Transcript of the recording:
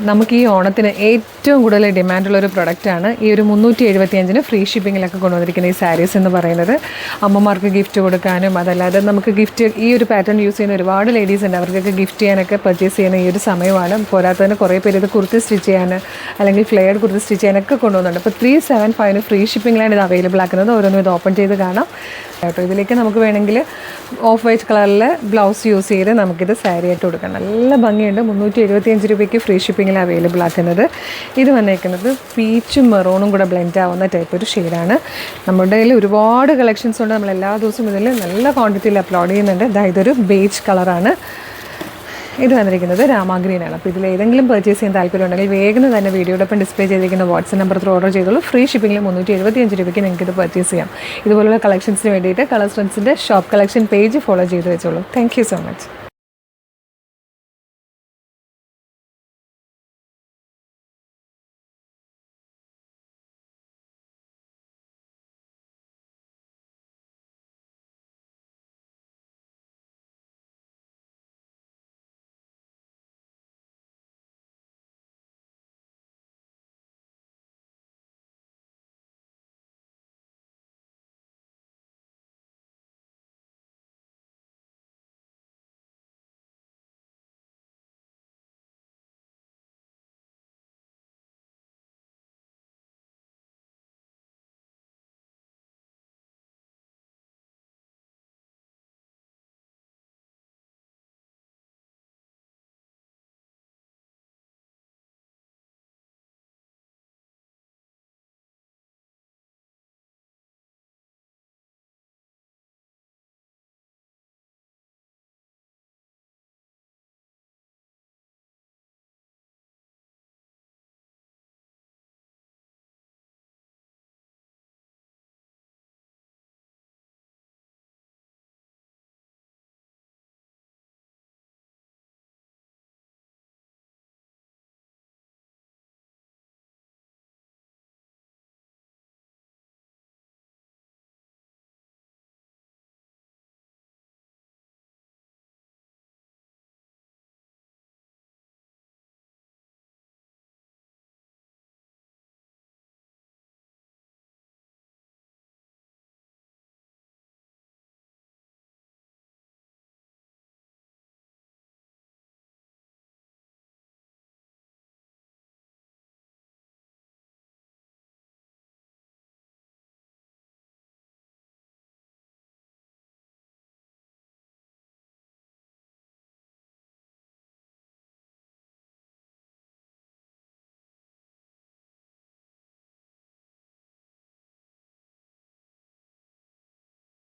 നമുക്ക് ഈ ഓണത്തിന് ഏറ്റവും കൂടുതൽ ഡിമാൻഡുള്ള ഒരു പ്രൊഡക്റ്റാണ് ഈ ഒരു 375-ന് ഫ്രീ ഷിപ്പിങ്ങിലൊക്കെ കൊണ്ടുവന്നിരിക്കുന്ന ഈ സാരീസ് എന്ന് പറയുന്നത്. അമ്മമാർക്ക് ഗിഫ്റ്റ് കൊടുക്കാനും അതല്ലാതെ നമുക്ക് ഗിഫ്റ്റ് ഈ ഒരു പാറ്റേൺ യൂസ് ചെയ്യുന്ന ഒരുപാട് ലേഡീസ് ഉണ്ട്. അവർക്കൊക്കെ ഗിഫ്റ്റ് ചെയ്യാനൊക്കെ പർച്ചേസ് ചെയ്യുന്ന ഈ ഒരു സമയമാണ്. പോരാത്തതിന് കുറേ പേര് ഇത് കുർത്തി സ്റ്റിച്ച് ചെയ്യാൻ അല്ലെങ്കിൽ ഫ്ലെയർഡ് കുർത്തി സ്റ്റിച്ച് ചെയ്യാനൊക്കെ കൊണ്ടുവന്നുണ്ട്. അപ്പോൾ 375-ന് ഫ്രീ ഷിപ്പിങ്ങിലാണ് ഇത് അവൈലബിൾ ആക്കുന്നത്. ഓരോന്നും ഇത് ഓപ്പൺ ചെയ്ത് കാണാം കേട്ടോ. ഇതിലേക്ക് നമുക്ക് വേണമെങ്കിൽ ഓഫ് വൈറ്റ് കളറിൽ ബ്ലൗസ് യൂസ് ചെയ്ത് നമുക്കിത് സാരി ആയിട്ട് കൊടുക്കാം. നല്ല ഭംഗിയുണ്ട്. 375 രൂപയ്ക്ക് ഫ്രീ ഷിപ്പിങ്ങിൽ അവൈലബിൾ ആക്കുന്നത്. ഇത് വന്നേക്കുന്നത് പീച്ചും മെറൂണും കൂടെ ബ്ലെൻഡ് ആവുന്ന ടൈപ്പ് ഒരു ഷെയ്ഡാണ്. നമ്മുടെ കയ്യിൽ ഒരുപാട് കളക്ഷൻസ് ഉണ്ട്. നമ്മൾ എല്ലാ ദിവസവും ഇതിൽ നല്ല ക്വാണ്ടിറ്റിയിൽ അപ്ലോഡ് ചെയ്യുന്നുണ്ട്. ഇതൊരു ബേജ് കളറാണ്. ഇത് വന്നിരിക്കുന്നത് രാമ ഗ്രീനാണ്. അപ്പോൾ ഇതിൽ ഏതെങ്കിലും പർച്ചേസ് ചെയ്യാൻ താല്പര്യമുണ്ടെങ്കിൽ വേഗം തന്നെ വീഡിയോടൊപ്പം ഡിസ്പ്ലേ ചെയ്തിരിക്കുന്ന വാട്സ്ആപ്പ് നമ്പർ ത്രൂ ഓർഡർ ചെയ്തോളൂ. ഫ്രീ ഷിപ്പിങ്ങിൽ 375 രൂപയ്ക്ക് നിങ്ങൾക്ക് ഇത് പർച്ചേസ് ചെയ്യാം. ഇതുപോലുള്ള കളക്ഷൻസിന് വേണ്ടിയിട്ട് കളർ ട്രെൻഡ്സിൻ്റെ ഷോപ്പ് കളക്ഷൻ പേജ് ഫോളോ ചെയ്ത് വെച്ചോളൂ. Thank you so much.